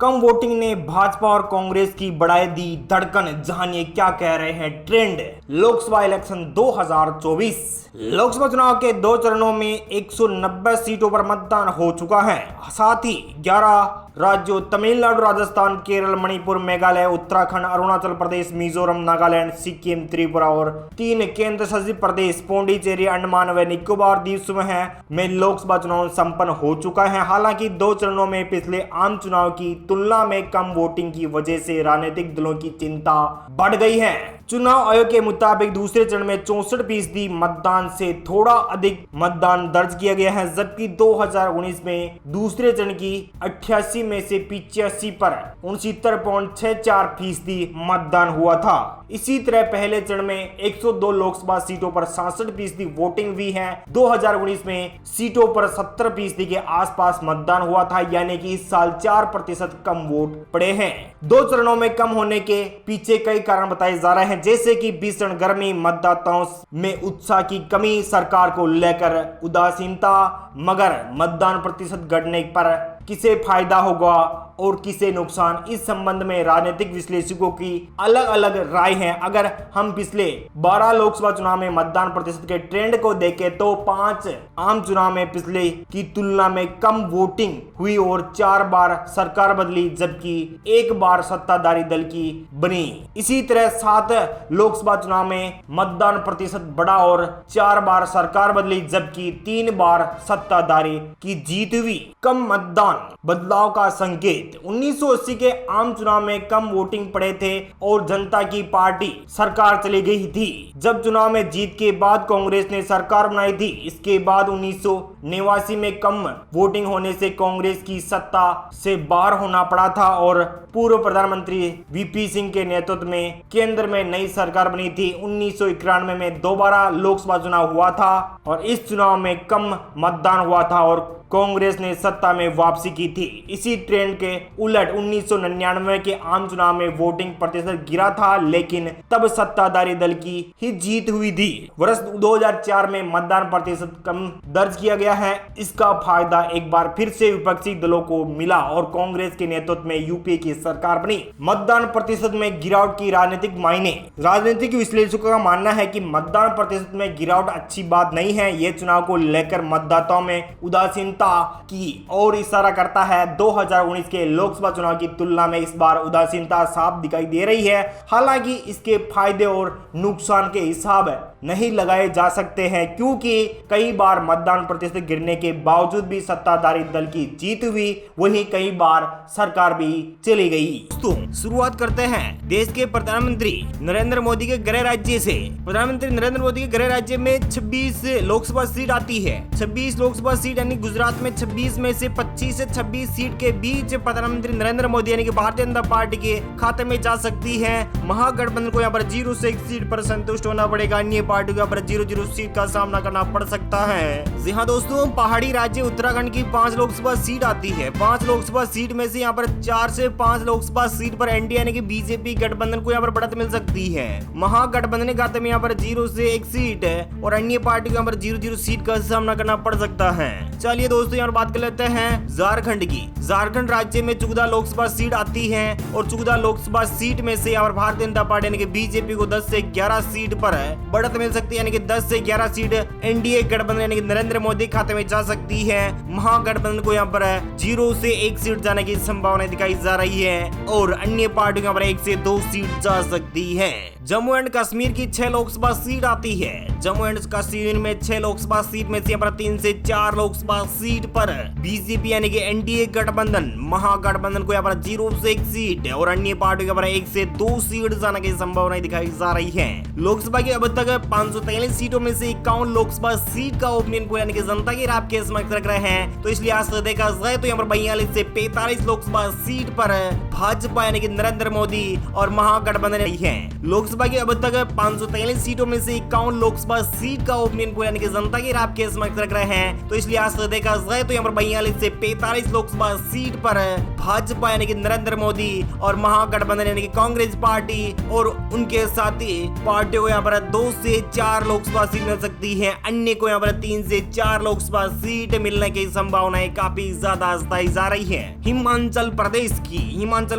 कम voting ने भाजपा और कांग्रेस की बढ़ाई दी धड़कन। जानिए क्या कह रहे हैं ट्रेंड। लोकसभा इलेक्शन 2024। लोकसभा चुनाव के 2 चरणों में 190 सीटों पर मतदान हो चुका है। साथ ही 11 राज्यों तमिलनाडु, राजस्थान, केरल, मणिपुर, मेघालय, उत्तराखंड, अरुणाचल प्रदेश, मिजोरम, नागालैंड, सिक्किम, त्रिपुरा और 3 केंद्र शासित प्रदेश पुडुचेरी, अंडमान व निकोबार द्वीप समूह में लोकसभा चुनाव संपन्न हो चुका है। हालांकि 2 चरणों में पिछले आम चुनाव की तुलना में कम वोटिंग की वजह से राजनीतिक दलों की चिंता बढ़ गई है। चुनाव आयोग के मुताबिक दूसरे चरण में 64% मतदान से थोड़ा अधिक मतदान दर्ज किया गया है, जबकि 2019 में दूसरे चरण की 88 में से 85 पर 69.64% मतदान हुआ था। इसी तरह पहले चरण में 102 लोकसभा सीटों पर 66% वोटिंग हुई है। 2019 में सीटों पर 70% के आसपास मतदान हुआ था, यानी कि इस साल 4% कम वोट पड़े हैं। 2 चरणों में कम होने के पीछे कई कारण बताए जा रहे हैं, जैसे कि भीषण गर्मी, मतदाताओं में उत्साह की कमी, सरकार को लेकर उदासीनता। मगर मतदान प्रतिशत घटने पर किसे फायदा होगा और किसे नुकसान, इस संबंध में राजनीतिक विश्लेषकों की अलग अलग राय है। अगर हम पिछले 12 लोकसभा चुनाव में मतदान प्रतिशत के ट्रेंड को देखें तो 5 आम चुनाव में पिछले की तुलना में कम वोटिंग हुई और 4 बार सरकार बदली, जबकि 1 बार सत्ताधारी दल की बनी। इसी तरह 7 लोकसभा चुनाव में मतदान प्रतिशत बढ़ा और 4 बार सरकार बदली, जबकि 3 बार सत्ताधारी की जीत हुई। कम मतदान बदलाव का संकेत। 1980 के आम चुनाव में कम वोटिंग पड़े थे और जनता की पार्टी सरकार चली गई थी। जब चुनाव में जीत के बाद कांग्रेस ने सरकार बनाई थी। इसके बाद 1989 में कम वोटिंग होने से कांग्रेस की सत्ता से बाहर होना पड़ा था और पूर्व प्रधानमंत्री वीपी सिंह के नेतृत्व में केंद्र में नई सरकार बनी थी। 1991 में दोबारा लोकसभा चुनाव हुआ था और इस चुनाव में कम मतदान हुआ था और कांग्रेस ने सत्ता में वापसी की थी। इसी ट्रेंड के उलट 1999 के आम चुनाव में वोटिंग प्रतिशत गिरा था, लेकिन तब सत्ताधारी दल की ही जीत हुई थी। वर्ष 2004 में मतदान प्रतिशत कम दर्ज किया गया है। इसका फायदा एक बार फिर से विपक्षी दलों को मिला और कांग्रेस के नेतृत्व में यूपीए की सरकार बनी। मतदान प्रतिशत में गिरावट की राजनीतिक मायने। राजनीतिक विश्लेषकों का मानना है कि मतदान प्रतिशत में गिरावट अच्छी बात नहीं है। ये चुनाव को लेकर मतदाताओं में उदासीनता की ओर इशारा करता है। 2019 के लोकसभा चुनाव की तुलना में इस बार उदासीनता साफ दिखाई दे रही है। हालांकि इसके फायदे और नुकसान के हिसाब नहीं लगाए जा सकते हैं, क्योंकि कई बार मतदान प्रतिशत गिरने के बावजूद भी सत्ताधारी दल की जीत हुई, वहीं कई बार सरकार भी चली गई। दोस्तों, शुरुआत करते हैं देश के प्रधानमंत्री नरेंद्र मोदी के गृह राज्य से। प्रधानमंत्री नरेंद्र मोदी के गृह राज्य में 26 लोकसभा सीट आती है। 26 लोकसभा सीट यानी गुजरात में 26 में से 25 से 26 सीट के बीच प्रधानमंत्री नरेंद्र मोदी यानी कि भारतीय जनता पार्टी के खाते में जा सकती है। महागठबंधन को यहाँ पर 0 से 1 सीट पर संतुष्ट होना पड़ेगा। अन्य पार्टी को यहाँ पर 0-0 सीट का सामना करना पड़ सकता है। जी हाँ दोस्तों, पहाड़ी राज्य उत्तराखंड की 5 लोकसभा सीट आती है। 5 लोकसभा सीट में से यहाँ पर 4 से 5 लोकसभा सीट पर एनडीए यानी कि बीजेपी गठबंधन को यहाँ पर बढ़त मिल सकती है। महागठबंधन के खाते में यहाँ पर 0 से 1 सीट है और अन्य पार्टी को यहाँ पर 0-0 सीट का सामना करना पड़ सकता है। चलिए दोस्तों, यहाँ बात कर लेते हैं झारखंड की। झारखंड राज्य में 14 लोकसभा सीट आती है और 14 लोकसभा सीट में से यहाँ पर भारतीय जनता पार्टी यानी कि बीजेपी को 10 से 11 सीट पर बढ़त मिल सकती है, यानी कि 10 से 11 सीट एनडीए गठबंधन यानी कि नरेंद्र मोदी खाते में जा सकती है। महागठबंधन को यहाँ पर 0 से 1 सीट जाने की संभावना दिखाई जा रही है और अन्य पार्टियों यहाँ पर 1 से 2 सीट जा सकती है। जम्मू एंड कश्मीर की 6 लोकसभा सीट आती है। जम्मू एंड कश्मीर में 6 लोकसभा सीट में से यहाँ पर 3 से 4 लोकसभा सीट पर बीजेपी यानी कि एनडीए गठबंधन, महागठबंधन को यहाँ पर 0 से 1 सीट और अन्य पार्टियों के 1 से 2 सीट जाने की संभावना दिखाई जा रही है। लोकसभा की अब तक 543 सीटों में से 51 लोकसभा सीट का ओपिनियन पोल यानी कि जनता की राय के समक्ष रख रहे हैं। तो इसलिए आज देखा जाए तो यहाँ पर 42 से 45 लोकसभा सीट पर भाजपा यानी कि नरेंद्र मोदी और महागठबंधन है। लोकसभा की अब तक 543 सीटों में से 51 लोकसभा सीट का ओपिनियन पोल यानी कि जनता की राय के समक्ष रख रहे हैं। तो इसलिए आज देखा जाए तो यहाँ पर 42 से 45 लोकसभा सीट पर भाजपा यानी कि नरेंद्र मोदी और महागठबंधन यानी कि कांग्रेस पार्टी और उनके साथी पार्टियों को यहाँ पर 2 से से 4 लोकसभा सीट मिल सकती है, अन्य को यहाँ पर 3 से 4 लोकसभा सीट मिलने की संभावनाएं काफी ज्यादा बताई जा रही है। हिमाचल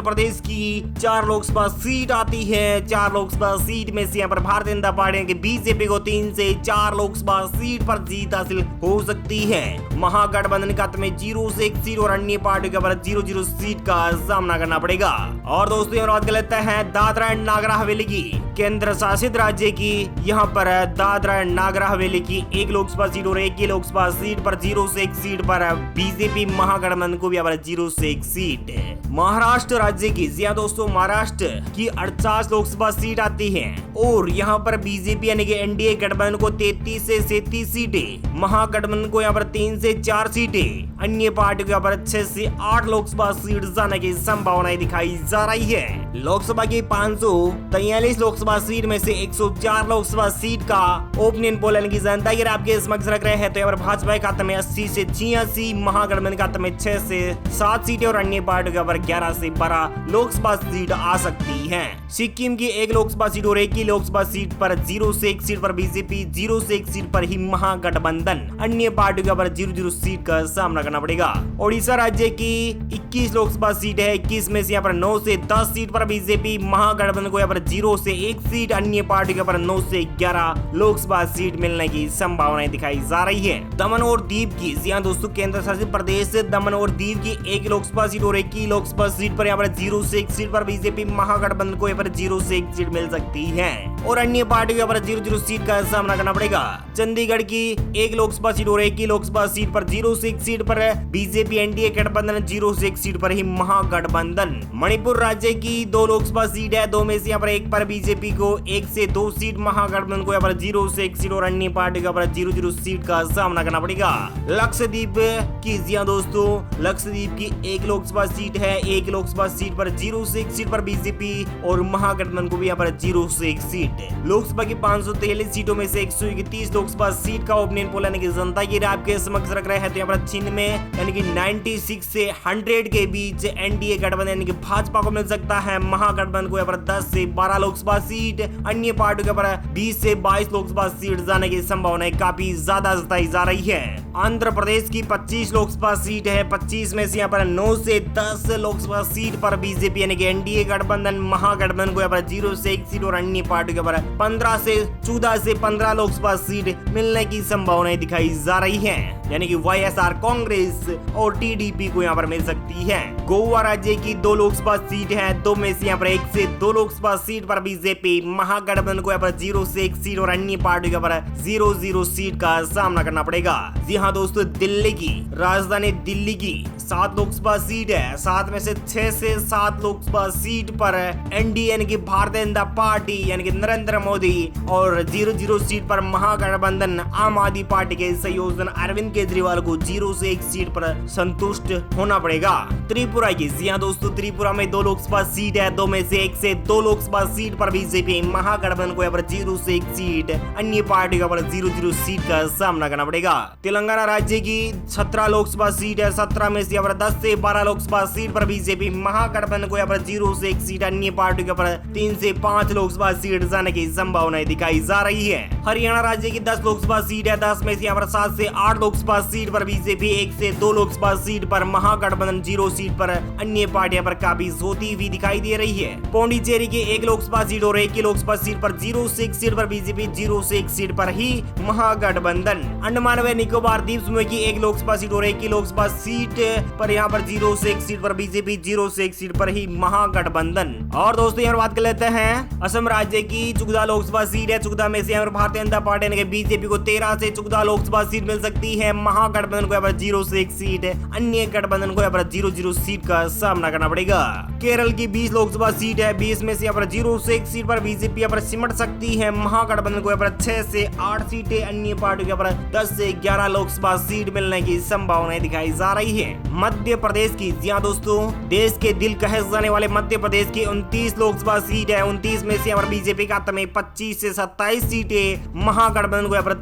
प्रदेश की 4 लोकसभा सीट आती है। 4 लोकसभा सीट में से यहाँ पर भारतीय जनता पार्टी की बीजेपी को 3 से 4 लोकसभा सीट पर जीत हासिल हो सकती है। महागठबंधन का में 0 से 1 सीट और अन्य पार्टी का 0-0 सीट का सामना करना पड़ेगा। और दोस्तों यहाँ बात कर लेते हैं दादरा एंड नागर हवेली की, केंद्र शासित राज्य की। यहाँ पर दादरा एंड नागर हवेली की 1 लोकसभा सीट और 1 लोकसभा सीट पर 0 से 1 सीट पर बीजेपी महागठबंधन को भी यहाँ पर 0 से 1 सीट। महाराष्ट्र राज्य की, जी हाँ दोस्तों, महाराष्ट्र की 48 लोकसभा सीट आती है और यहाँ पर बीजेपी यानी कि एनडीए गठबंधन को 33 से 37 सीटें, महागठबंधन को यहाँ पर 3 से 4 सीटें, अन्य पार्टी को यहाँ पर 6 से 8 लोकसभा सीट जाने की संभावनाएं दिखाई जा रही है। लोकसभा की 543 लोकसभा सीट में से 104 लोकसभा सीट का ओपिनियन पोल यानी कि जनता की राय के समक्ष रख रहे हैं। तो यहाँ पर भाजपा के खाते में 80 से 86, महागठबंधन के खाते में 6 से 7 सीटें और अन्य पार्टी के 11 से 12 लोकसभा सीट आ सकती है। सिक्किम की 1 लोकसभा सीट और 1 लोकसभा सीट पर 0 से 1 सीट पर बीजेपी, 0 से 1 सीट पर ही महागठबंधन, अन्य पार्टी के 0-0 सीट का सामना करना पड़ेगा। ओडिशा राज्य की 21 लोकसभा सीट है। 21 में से यहाँ पर 9 से 10 सीट पर बीजेपी, महागठबंधन को यहाँ पर 0 से 1 सीट, अन्य पार्टी के 9 से 11 लोकसभा सीट मिलने की संभावनाएं दिखाई जा रही है। दमन और दीव की, जी हाँ दोस्तों, केंद्र शासित प्रदेश दमन और दीव की 1 लोकसभा सीट और 1 लोकसभा सीट पर यहाँ पर 0 से 1 सीट पर बीजेपी, महागठबंधन को यहाँ पर 0 से 1 सीट मिल सकती है और अन्य पार्टी को यहाँ पर 0-0 सीट का सामना करना पड़ेगा। चंडीगढ़ की 1 लोकसभा सीट और 1 लोकसभा सीट पर 0 से 1 सीट पर बीजेपी, एनडीए गठबंधन, 0 से 1 सीट पर ही महागठबंधन। मणिपुर राज्य की 2 लोकसभा सीट है। 2 में से यहाँ पर 1 पर बीजेपी को 1 से 2 सीट, महागठबंधन को यहाँ पर 0 से 1 सीट और अन्य पार्टी का 0-0 सीट का सामना करना पड़ेगा। लक्षद्वीप की, जी हाँ दोस्तों, लक्षद्वीप की 1 लोकसभा सीट है। 1 लोकसभा सीट पर 0 से 1 सीट पर बीजेपी और महागठबंधन को भी यहाँ पर 0 से 1 सीट। लोकसभा की 543 सीटों में से 131 लोकसभा सीट का ओपिनियन पोल यानी कि जनता की राय के समक्ष रख रहे हैं। तो यहाँ पर चिन्ह में यानी कि 96 से 100 के बीच एनडीए गठबंधन यानी कि भाजपा को मिल सकता है, महागठबंधन को यहाँ पर 10 से 12 लोकसभा सीट, अन्य पार्टी के पर 20 से 22 लोकसभा सीट जाने की संभावनाएं काफी ज्यादा जताई जा रही है। आंध्र प्रदेश की 25 लोकसभा सीट है। 25 में से यहाँ पर 9 से 10 लोकसभा सीट पर बीजेपी यानी कि एनडीए गठबंधन, महागठबंधन को यहाँ पर 0 से 1 सीट और अन्य पार्टी के पर 14 से 15 लोकसभा सीट मिलने की संभावनाएं दिखाई जा रही है, यानी कि वाईएसआर कांग्रेस और टीडीपी को यहाँ पर मिल सकती है। गोवा राज्य की 2 लोकसभा सीट है। 2 में से यहाँ पर 1 से 2 लोकसभा सीट पर बीजेपी, महागठबंधन को यहाँ पर 0 से 1 सीट और अन्य पार्टी के पर 0-0 सीट का सामना करना पड़ेगा। जी हाँ दोस्तों, दिल्ली की राजधानी दिल्ली की 7 लोकसभा सीट है। 7 में से 6 से 7 लोकसभा सीट पर एनडीए यानी कि भारतीय जनता पार्टी यानी कि नरेंद्र मोदी और 0-0 सीट पर महागठबंधन, आम आदमी पार्टी के संयोजन अरविंद केजरीवाल को 0 से 1 सीट पर संतुष्ट होना पड़ेगा। त्रिपुरा की, जी हाँ दोस्तों, त्रिपुरा में 2 लोकसभा सीट है। 2 में से 1 से 2 लोकसभा सीट पर बीजेपी, महागठबंधन को यहाँ पर 0 से 1 सीट, अन्य पार्टी का 0-0 सीट का सामना करना पड़ेगा। तेलंगाना राज्य की 17 लोकसभा सीट है। 17 में से यहाँ पर 10 से 12 लोकसभा सीट पर बीजेपी, महागठबंधन को यहाँ पर 0 से 1 सीट, अन्य पार्टी के पर 3 से 5 लोकसभा सीट जाने की संभावनाएं दिखाई जा रही है। हरियाणा राज्य की 10 लोकसभा सीट है। 10 में से यहाँ पर 7 से 8 लोकसभा सीट पर बीजेपी, 1 से 2 लोकसभा सीट पर महागठबंधन, 0 सीट पर अन्य पार्टियां पर काफी सोती हुई दिखाई दे रही है। पौंडीचेरी की 1 लोकसभा सीट और 1 लोकसभा सीट पर 0 से 1 सीट पर बीजेपी, 0 से 1 सीट पर ही महागठबंधन। अंडमान व निकोबार द्वीप समूह की 1 लोकसभा सीट और 1 लोकसभा सीट पर यहाँ पर 0 से 1 सीट पर बीजेपी, 0 से 1 सीट पर ही महागठबंधन। और दोस्तों यहाँ बात कर लेते हैं असम राज्य की 14 लोकसभा सीट है। 14 में से यहाँ पर भारतीय जनता पार्टी यानी कि बीजेपी को 13 से 14 लोकसभा सीट मिल सकती है, महागठबंधन को यहाँ पर 0 से 1 सीट, अन्य गठबंधन को यहाँ पर 0-0 सीट का सामना करना पड़ेगा। केरल की 20 लोकसभा सीट है। 20 में से यहाँ पर 0 से 1 सीट पर बीजेपी यहाँ पर सिमट सकती है, महागठबंधन को यहाँ पर 6 से 8 सीटें, अन्य पार्टी यहाँ पर 10 से 11 लोकसभा सीट मिलने की संभावनाएं दिखाई जा रही है। मध्य प्रदेश की, जी हाँ दोस्तों, देश के दिल कहे जाने वाले मध्य प्रदेश की 29 लोकसभा सीट है। 29 में से यहाँ पर बीजेपी का 25 से 27 सीटें, महागठबंधन को यहाँ पर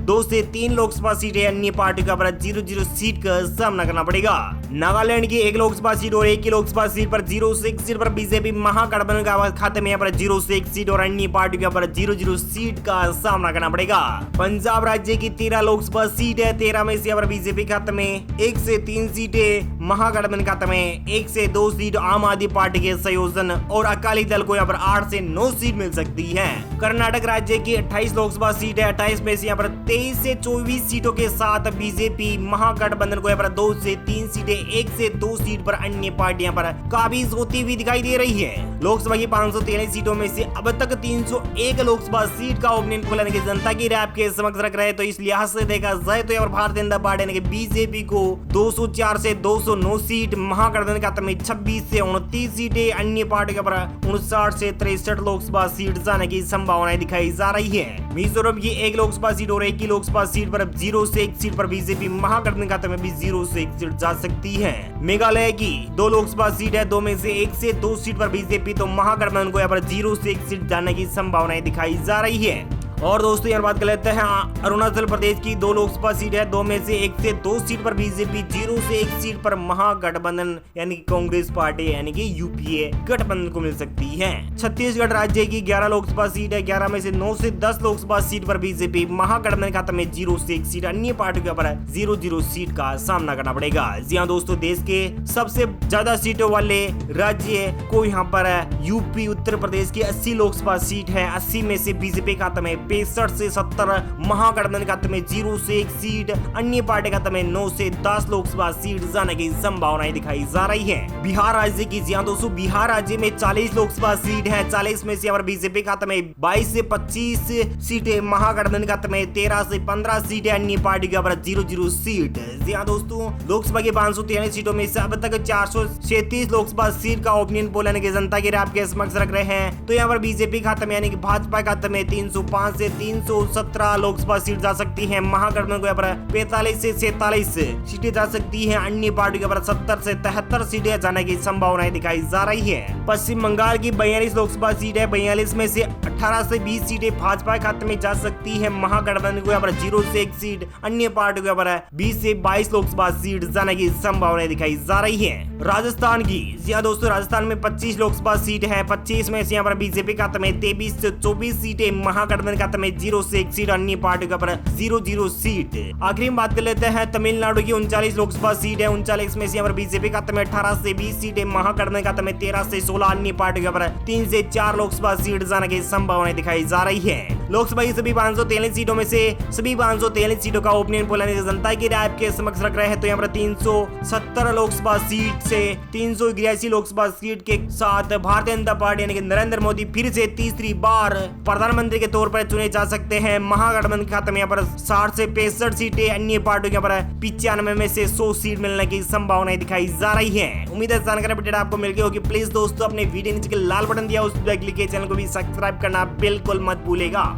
2 से 3 लोकसभा सीटें, अन्य पार्टी का 0-0 सीट का सामना करना पड़ेगा। नागालैंड की 1 लोकसभा सीट और 1 की लोकसभा सीट पर 0 से 1 सीट पर बीजेपी महागठबंधन का खाते में यहाँ पर 0 से 1 सीट और अन्य पार्टियों पर 0-0 सीट का सामना करना पड़ेगा। पंजाब राज्य की 13 लोकसभा सीट है, 13 में से यहाँ पर बीजेपी खाते में 1 से 3 सीटें, महागठबंधन खाते में 1 से 2 सीट आम आदमी पार्टी के संयोजन और अकाली दल को यहाँ पर 8 से 9 सीट मिल सकती है। कर्नाटक राज्य की 28 लोकसभा सीट है, 28 में से यहाँ पर 23 से 24 सीटों के साथ बीजेपी महागठबंधन को यहाँ पर 2 से 3 सीटें, 1 से 2 सीट पर अन्य पार्टियां पर काबिज होती हुई दिखाई दे रही है। लोकसभा की 513 सीटों में से अब तक 301 लोकसभा सीट का ओपिनियन पोल की जनता की राय आपके समक्ष रख रहे हैं, तो इस लिहाज से देखा जाए तो यहाँ भारतीय जनता पार्टी ने बीजेपी को 204 से 209 सीट, महागठबंधन खाते में 26 से 29 सीटें, अन्य पार्टियों पर 59 से 63 लोकसभा सीट जाने की संभावनाएं दिखाई जा रही है। मिजोरम की 1 लोकसभा सीट और 1 की लोकसभा सीट पर 0 से 1 सीट पर बीजेपी महागठबंधन खाते में भी 0 से 1 सीट जा सकती है। मेघालय की 2 लोकसभा सीट है, 2 में से 1 से 2 सीट पर बीजेपी, तो महागठबंधन को यहाँ पर 0 से 1 सीट जाने की संभावनाएं दिखाई जा रही है। और दोस्तों यहाँ बात कर लेते हैं अरुणाचल प्रदेश की 2 लोकसभा सीट है, 2 में से 1 से 2 सीट पर बीजेपी, 0 से 1 सीट पर महागठबंधन यानी कि कांग्रेस पार्टी यानी कि यूपीए गठबंधन को मिल सकती है। छत्तीसगढ़ राज्य की 11 लोकसभा सीट है, 11 में से 9 से 10 लोकसभा सीट पर बीजेपी, महागठबंधन खाते में 0 से 1 सीट, अन्य पार्टियों पर 0-0 सीट का सामना करना पड़ेगा। जी हाँ दोस्तों, देश के सबसे ज्यादा सीटों वाले राज्य को यहाँ पर यूपी उत्तर प्रदेश की 80 लोकसभा सीट है, 80 में से बीजेपी खाते में 65 से 70, महागठबंधन खाते में 0 से 1 सीट, अन्य पार्टी खाते में 9 से 10 लोकसभा सीट जाने की संभावनाएं दिखाई जा रही है। बिहार राज्य की जी दोस्तों, बिहार राज्य में 40 लोकसभा सीट है, 40 में से बीजेपी खाते में 22 से 25 सीटें, महागठबंधन खाते में 13 से 15 सीटें, अन्य पार्टी के 0-0 सीट। जी हाँ दोस्तों, लोकसभा की 513 सीटों में से अब तक 437 लोकसभा सीट का ओपिनियन पोल यानी कि जनता की राय आपके समक्ष रख रहे हैं, तो यहाँ पर बीजेपी खाते में यानी कि भाजपा खाते में 305 से 317 लोकसभा सीट जा सकती है, महागठबंधन को यहाँ पर 45 से 47 सीटें जा सकती है, अन्य पार्टी के 70 से 73 सीटें जाने की संभावनाएं दिखाई जा रही है। पश्चिम बंगाल की 42 लोकसभा सीट है, 42 में से 18 से 20 सीटें भाजपा खाते में जा सकती है, महागठबंधन को यहाँ पर 0 से 1 सीट, अन्य पार्टी को यहाँ पर 20 से 22 लोकसभा सीट जाने की संभावनाएं दिखाई जा रही है। राजस्थान की जी हाँ दोस्तों, राजस्थान में 25 लोकसभा सीट है, 25 में से यहाँ पर बीजेपी खाते में 23 से 24 सीटें, महागठबंधन खाते में 0 से 1 सीट, अन्य पार्टी पर 0-0 सीट। आखिरी में बात कर लेते हैं तमिलनाडु की 39 लोकसभा सीट है, 39 में से यहाँ पर बीजेपी खाते में 18 से 20 सीटें, महागठबंधन खाते में 13 से 16, अन्य पार्टी पर 3 से 4 लोकसभा सीट जाने की संभावनाएं दिखाई जा रही है। लोकसभा की सभी 543 सीटों में से सभी 543 सीटों का ओपिनियन पोल जनता की राय आपके समक्ष रख रहे हैं, तो यहाँ पर 370 लोकसभा सीट से 381 लोकसभा सीट के साथ भारतीय जनता पार्टी यानी कि नरेंद्र मोदी फिर से तीसरी बार प्रधानमंत्री के तौर पर चुने जा सकते हैं। महागठबंधन खाते में यहाँ पर 60 से 65 सीटें, अन्य पार्टियों के 95 में से 100 सीट मिलने की संभावनाएं दिखाई जा रही है। उम्मीद है जानकारी अपडेट आपको मिल गई होगी। प्लीज दोस्तों, अपने वीडियो नीचे के लाल बटन दिया उस पर क्लिक किए, चैनल को भी सब्सक्राइब करना बिल्कुल मत भूलेगा।